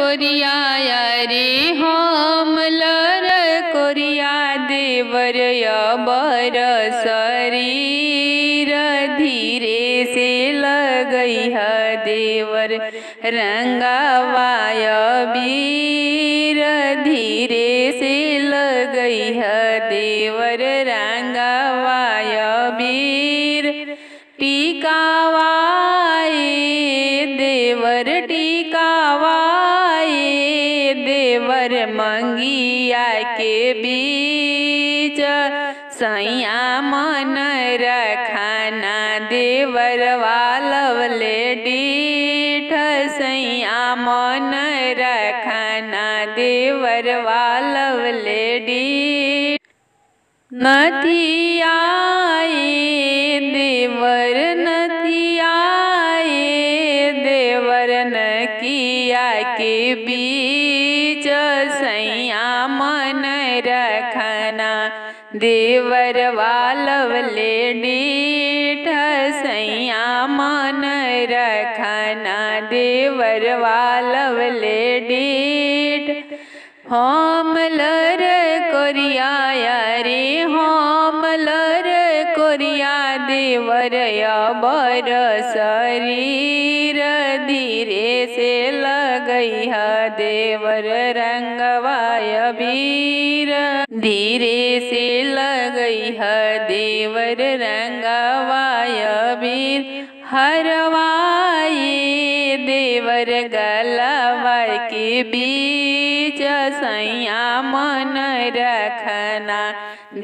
कोरिया रे हम लर कोरिया देवर बर शरीर धीरे से लगई है देवर रंगवाय बीर धीरे से लगई है देवर रंगवाय बीर टीकावाए देवर टीकावाए देवर मंगिया के बीच सैया मन रखाना देवर वालवले डीठ सैया मन रखाना देवर वालवले डीठ नथियाए देवर नथियाए देवर नकिया के बीच सैया मन रखना देवर वालवले डीठ सैया मन रखना देवर वालवले डीठ हम लर कोरिया रे हम लर कोरिया देवर बर शरीर धीरे से लगई है देवर रंगवाय बीर धीरे से लगई है देवर रंगवाय बीर हरवाए देवर गलवा के बीच सैया मन रखना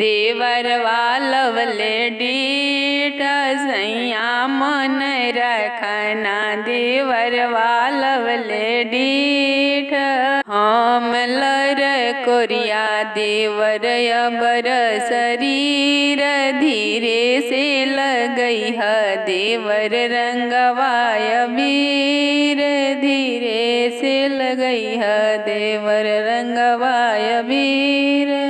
देवर वालवले डीठ सैया मन रखना देवर वालवले डीठ हम लर कोरिया देवर बर शरीर धीरे से लगई है देवर रंगवाय बीर धीरे से लगई है देवर रंगवाय बीर।